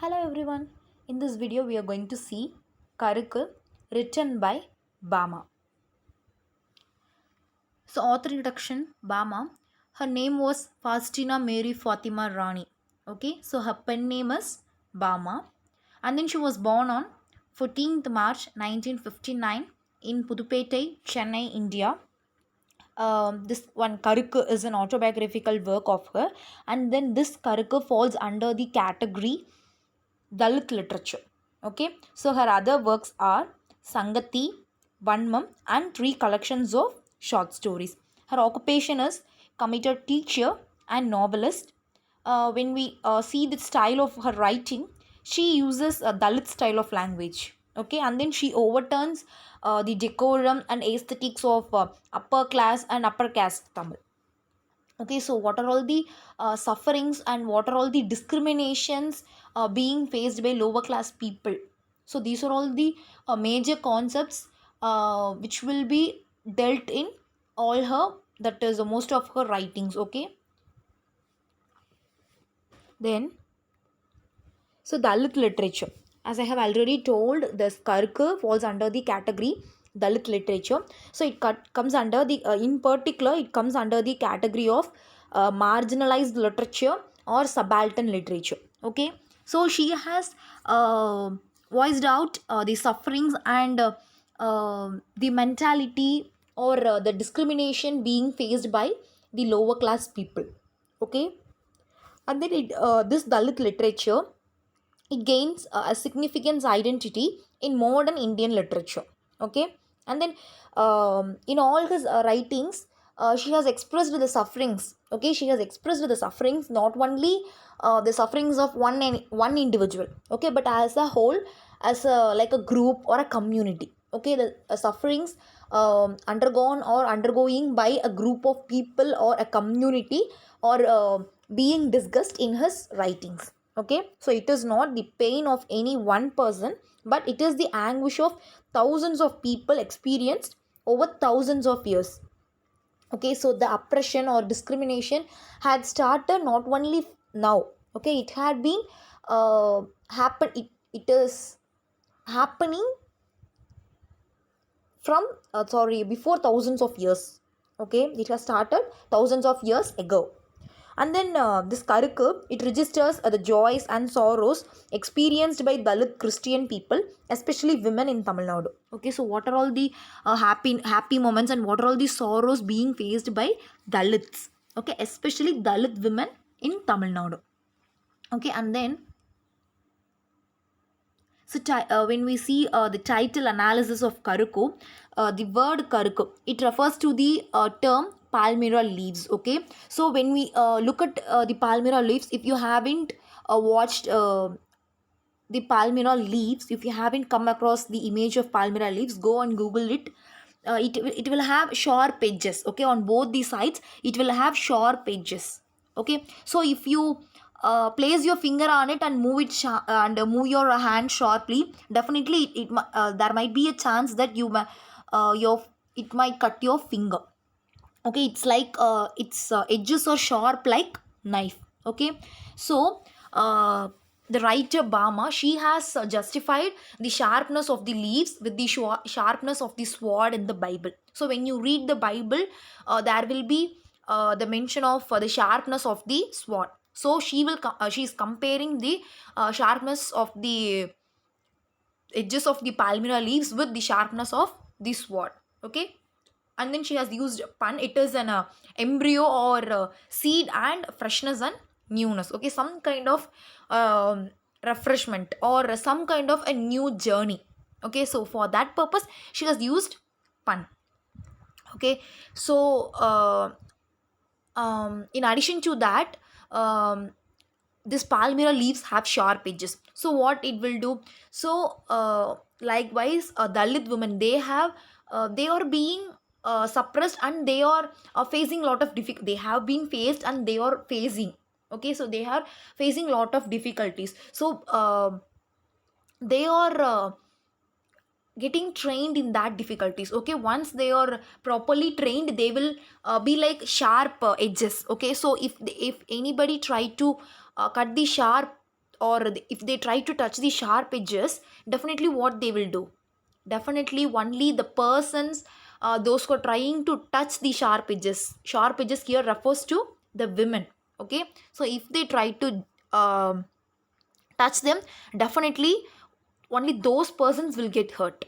Hello everyone. In this video we are going to see Karukku written by Bama. So author introduction Bama. Her name was Faustina Mary Fatima Rani. Okay, so her pen name is Bama, and then she was born on 14th March 1959 in Pudupettai, Chennai, India. This one Karukku is an autobiographical work of her, and then this Karukku falls under the category Dalit literature. Okay, so her other works are Sangati, Vanmam, and three collections of short stories. Her occupation is committed teacher and novelist. When we see the style of her writing, she uses a Dalit style of language. Okay, and then she overturns the decorum and aesthetics of upper class and upper caste Tamil. Okay, so what are all the sufferings and what are all the discriminations being faced by lower class people? So these are all the major concepts which will be dealt in all her, that is most of her writings. Okay, then so Dalit literature, as I have already told, this Karukku falls under the category Dalit literature. So it comes under the, in particular, it comes under the category of marginalized literature or subaltern literature. Okay, so she has voiced out the sufferings and the mentality or the discrimination being faced by the lower class people. Okay, and then this Dalit literature, it gains a significance identity in modern Indian literature. Okay, and then in all his writings, she has expressed the sufferings. Okay, she has expressed the sufferings, not only the sufferings of one individual. Okay, but as a whole, as a like a group or a community. Okay, the sufferings undergone or undergoing by a group of people or a community, or being discussed in his writings. Okay, so it is not the pain of any one person, but it is the anguish of thousands of people experienced over thousands of years. Okay, so the oppression or discrimination had started not only now. Okay, it had been it is happening from before thousands of years. Okay, it has started thousands of years ago. And then this Karukku, it registers the joys and sorrows experienced by Dalit Christian people, especially women in Tamil Nadu. Okay, so what are all the happy moments and what are all the sorrows being faced by Dalits? Okay, especially Dalit women in Tamil Nadu. Okay, and then so when we see the title analysis of Karukku, the word Karukku, it refers to the term palmyra leaves. Okay, so when we look at the palmyra leaves, if you haven't watched the palmyra leaves, if you haven't come across the image of palmyra leaves, go and Google it. It will have sharp edges. Okay, on both the sides, it will have sharp edges. Okay, so if you place your finger on it and move it and move your hand sharply, definitely there might be a chance that your it might cut your finger. Okay, it's like its edges are sharp like knife. Okay, so the writer Bama, she has justified the sharpness of the leaves with the sharpness of the sword in the Bible. So when you read the Bible, there will be the mention of the sharpness of the sword. So she is comparing the sharpness of the edges of the palmyra leaves with the sharpness of the sword. Okay, and then she has used pun. It is an embryo or seed and freshness and newness. Okay, some kind of refreshment or some kind of a new journey. Okay, so for that purpose she has used pun. Okay, so in addition to that, this palmyra leaves have sharp edges. So what it will do, so likewise Dalit women, they are being suppressed, and they are facing lot of they have been faced and they are facing. Okay, so they are facing lot of difficulties. So they are getting trained in that difficulties. Okay, once they are properly trained, they will be like sharp edges. Okay, so if anybody try to cut the sharp or if they try to touch the sharp edges, definitely what they will do, definitely only the persons, those who are trying to touch the sharp edges here refers to the women. Okay, so if they try to um, touch them, definitely only those persons will get hurt.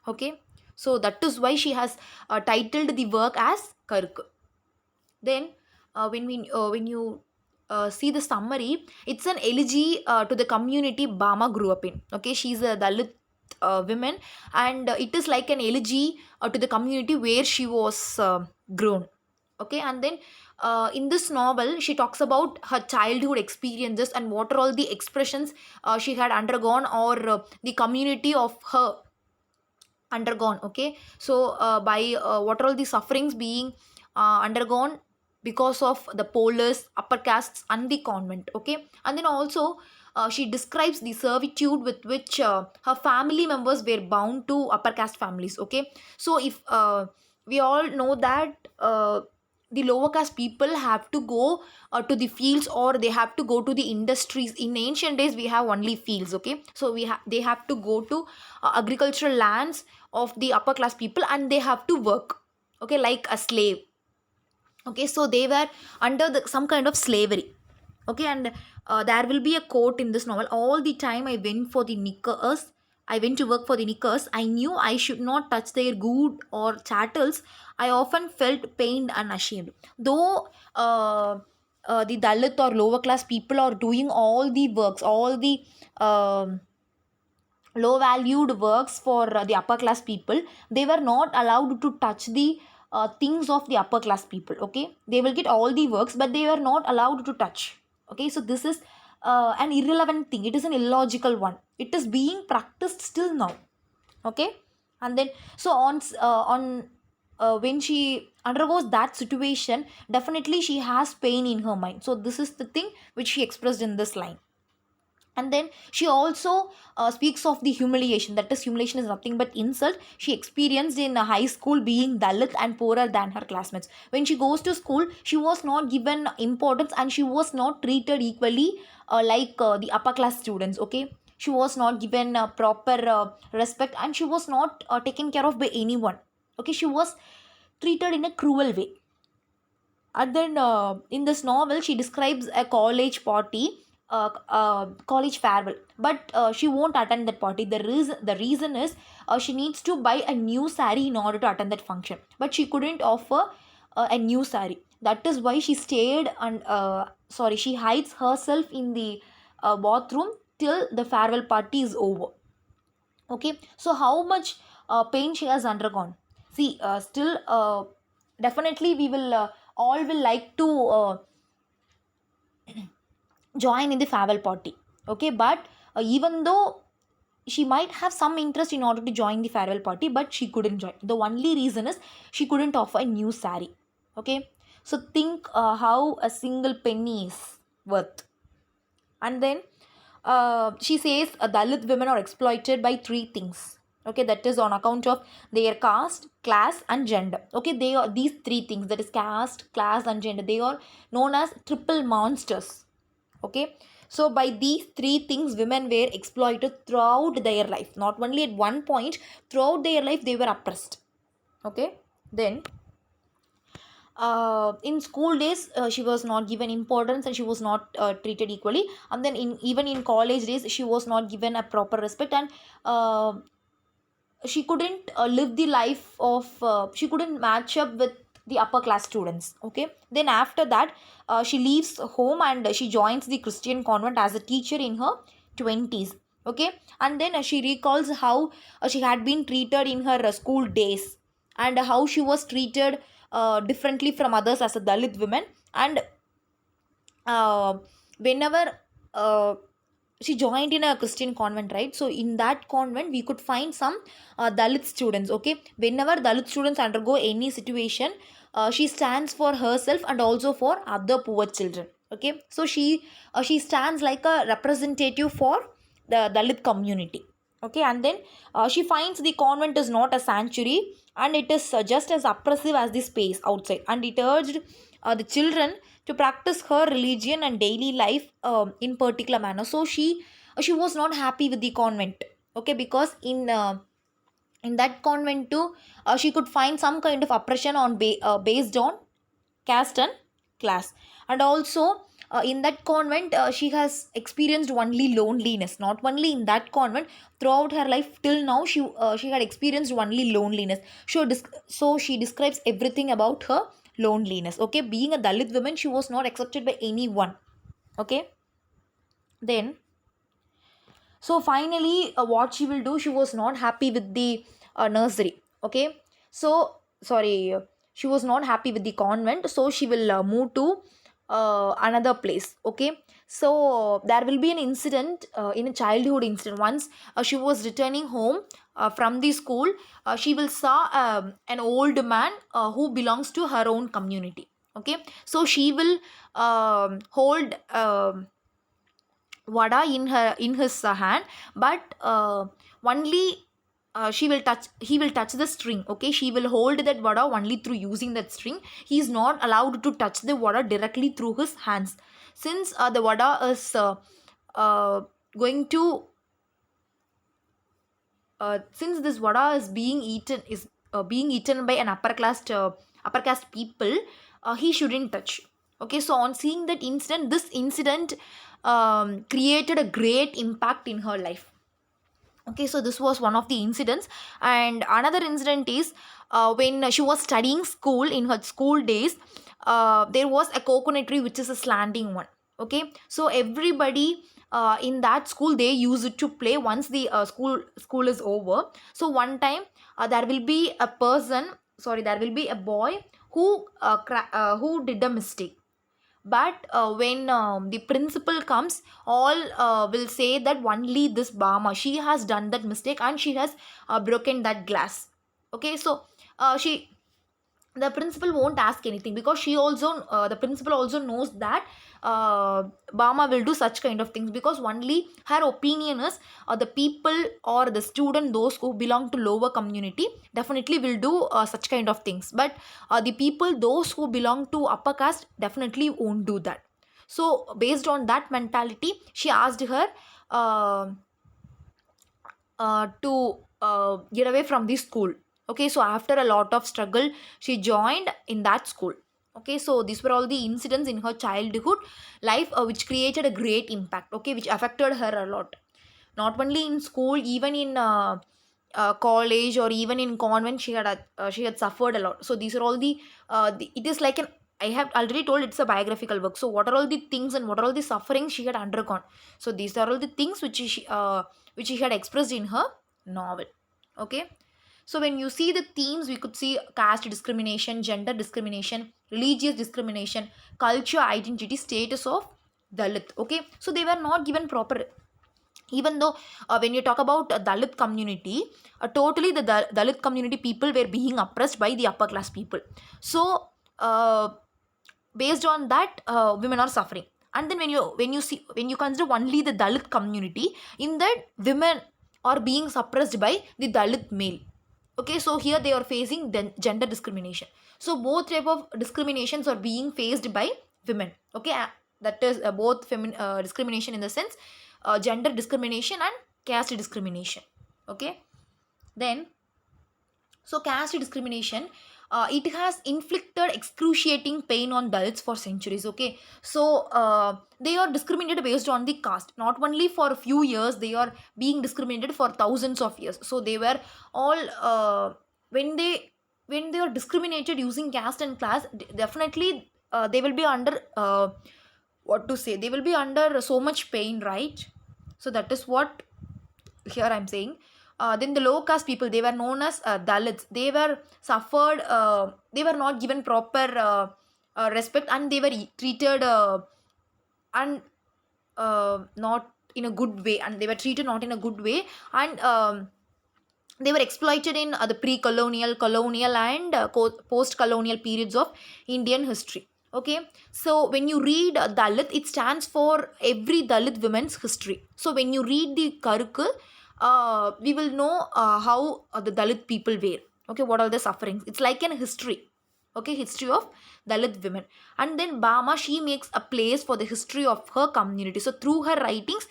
Okay, so that is why she has titled the work as Karukku. Then when you see the summary, it's an elegy to the community Bama grew up in. Okay, she's a Dalit woman, and it is like an elegy to the community where she was grown. Okay, and then in this novel she talks about her childhood experiences and what are all the expressions she had undergone, or the community of her undergone. Okay, so by what are all the sufferings being undergone because of the polis, upper castes and the convent. Okay, and then also she describes the servitude with which her family members were bound to upper caste families. Okay, so if we all know that the lower caste people have to go to the fields, or they have to go to the industries. In ancient days we have only fields. Okay, so they have to go to agricultural lands of the upper class people, and they have to work, okay, like a slave. Okay, so they were under some kind of slavery. Okay, and there will be a quote in this novel: all the time I went to work for the knickers, I knew I should not touch their good or chattels. I often felt pained and ashamed. Though the Dalit or lower class people are doing all the works, all the um low valued works for the upper class people, they were not allowed to touch the things of the upper class people. Okay, they will get all the works, but they were not allowed to touch. Okay, so this is an irrelevant thing, it is an illogical one, it is being practiced still now. Okay, and then so on when she undergoes that situation, definitely she has pain in her mind. So this is the thing which she expressed in this line. And then she also speaks of the humiliation, that is humiliation is nothing but insult she experienced in a high school, being Dalit and poorer than her classmates. When she goes to school, she was not given importance and she was not treated equally like the upper class students. Okay, she was not given proper respect, and she was not taken care of by anyone. Okay, she was treated in a cruel way. And then in this novel she describes a college party, college farewell, but she won't attend that party. The reason is she needs to buy a new sari in order to attend that function, but she couldn't offer a new sari. That is why she stayed and she hides herself in the bathroom till the farewell party is over. Okay, so how much pain she has undergone. See, still definitely we will all will like to join in the farewell party. Okay, but even though she might have some interest in order to join the farewell party, but she couldn't join. The only reason is she couldn't offer a new sari. Okay, so think how a single penny is worth. And then she says Dalit women are exploited by three things. Okay, that is on account of their caste, class and gender. Okay, they are these three things, that is caste, class and gender, they are known as triple monsters. Okay, so by these three things women were exploited throughout their life, not only at one point, throughout their life they were oppressed. Okay, then in school days she was not given importance and she was not treated equally, and then in even in college days she was not given a proper respect, and uh, she couldn't live the life of she couldn't match up with the upper class students. Okay, then after that she leaves home and she joins the Christian convent as a teacher in her 20s. Okay, and then she recalls how she had been treated in her school days, and how she was treated differently from others as a Dalit woman. And whenever uh, she joined in a Christian convent, right? So in that convent we could find some Dalit students. Okay, whenever Dalit students undergo any situation, she stands for herself and also for other poor children. Okay, so she stands like a representative for the Dalit community. Okay, and then she finds the convent is not a sanctuary, and it is just as oppressive as the space outside, and it urged the children to practice her religion and daily life in particular manner. So she was not happy with the convent, okay, because in that convent too, she could find some kind of oppression based on caste and class. And also in that convent, she has experienced only loneliness. Not only in that convent, throughout her life till now, she had experienced only loneliness. So she describes everything about her loneliness, okay. Being a Dalit woman, she was not accepted by anyone, okay. Then, so finally, what she will do, she was not happy with the nursery, okay. So sorry, she was not happy with the convent, so she will move to another place, okay. So there will be an incident, in a childhood incident. Once she was returning home from the school, she will saw an old man who belongs to her own community, okay. So she will hold vada in his hand, but only he will touch the string, okay. She will hold that vada only through using that string. He is not allowed to touch the vada directly through his hands, since the vada is uh, going to since this vada is being eaten by an upper caste people, he shouldn't touch, okay. So on seeing that incident, this incident created a great impact in her life, okay. So this was one of the incidents. And another incident is when she was studying school in her school days, there was a coconut tree which is a slanting one, okay. So everybody in that school, they use it to play once the school is over. So one time, there will be a person, sorry, there will be a boy who did a mistake. But when the principal comes, all will say that only this Bama, she has done that mistake and she has broken that glass, okay. So she the principal won't ask anything, because she also the principal also knows that Bama will do such kind of things, because only her opinion is the people or the student, those who belong to lower community, definitely will do such kind of things. But the people, those who belong to upper caste, definitely won't do that. So based on that mentality, she asked her to get away from the school, okay. So after a lot of struggle, she joined in that school, okay. So these were all the incidents in her childhood life which created a great impact, okay, which affected her a lot. Not only in school, even in college or even in convent, she had suffered a lot. So these are all it is like an, I have already told, it's a biographical work. So what are all the things and what are all the sufferings she had undergone? So these are all the things which she had expressed in her novel, okay. So when you see the themes, we could see caste discrimination, gender discrimination, religious discrimination, culture, identity, status of Dalit, okay. So they were not given proper, even though when you talk about Dalit community, totally the Dalit community people were being oppressed by the upper class people. So based on that, women are suffering. And then when you consider only the Dalit community, in that women are being suppressed by the Dalit male, okay. So here they are facing gender discrimination. So both type of discriminations are being faced by women, okay. That is both discrimination in the sense gender discrimination and caste discrimination, okay. Then, so caste discrimination, it has inflicted excruciating pain on Dalits for centuries, okay. So they are discriminated based on the caste. Not only for a few years, they are being discriminated for thousands of years. So they were all when they are discriminated using caste and class, definitely they will be under what to say, they will be under so much pain, right? So that is what here I'm saying. Then the low caste people, they were known as Dalits. They were suffered, they were not given proper respect, and they were treated and not in a good way, and they were treated not in a good way. And they were exploited in the pre-colonial, colonial and post-colonial periods of Indian history, okay. So when you read Dalit, it stands for every Dalit women's history. So when you read the Karukku, we will know how the Dalit people were, okay, what are the sufferings. It's like an history, Okay, history of Dalit women. And then Bama, she makes a place for the history of her community. So through her writings,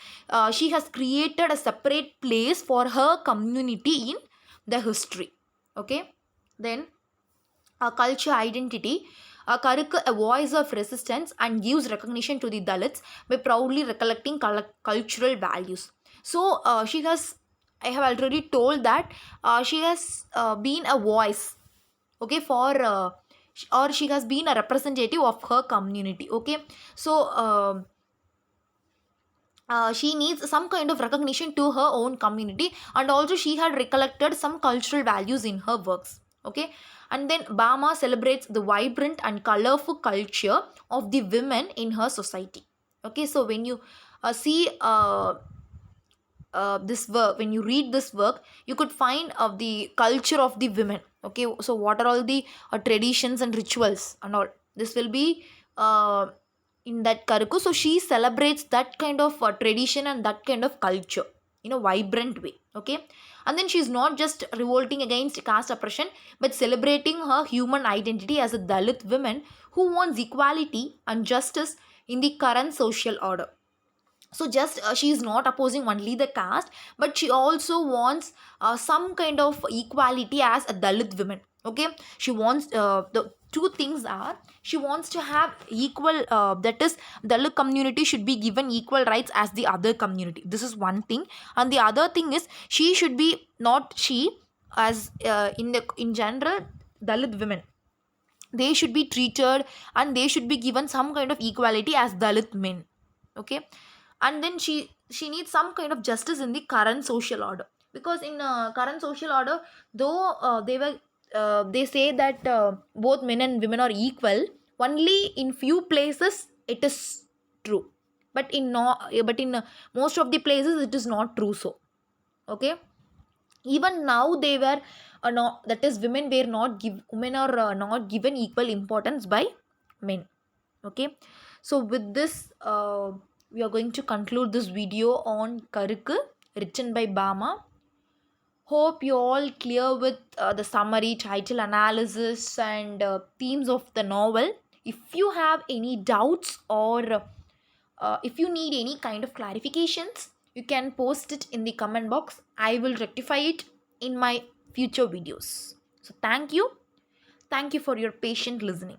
she has created a separate place for her community in the history. Okay, then culture identity. Karukku, a voice of resistance and gives recognition to the Dalits by proudly recollecting cultural values. So she has, I have already told that she has been a voice, okay, for or she has been a representative of her community. Okay, so she needs some kind of recognition to her own community, and also she had recollected some cultural values in her works. Okay, and then Bama celebrates the vibrant and colorful culture of the women in her society. Okay, so when you see this work, when you read this work, you could find of the culture of the women. Okay, so what are all the traditions and rituals and all, this will be uh, in that Karukku. So she celebrates that kind of tradition and that kind of culture in a vibrant way. Okay, and then she's not just revolting against caste oppression, but celebrating her human identity as a Dalit woman who wants equality and justice in the current social order. So just she is not opposing only the caste, but she also wants some kind of equality as a Dalit woman. Okay, she wants the two things are, she wants to have equal, that is, Dalit community should be given equal rights as the other community. This is one thing. And the other thing is, she should be, not she, as in general, Dalit women, they should be treated and they should be given some kind of equality as Dalit men. Okay, and then she needs some kind of justice in the current social order, because in current social order, though they say that both men and women are equal, only in few places it is true, but in no, but in most of the places it is not true. So okay, even now they were not, that is, women are not given equal importance by men. Okay, so with this we are going to conclude this video on Karukku, written by Bama. Hope you all clear with the summary, title analysis, and themes of the novel. If you have any doubts, or if you need any kind of clarifications, you can post it in the comment box. I will rectify it in my future videos. So thank you for your patient listening.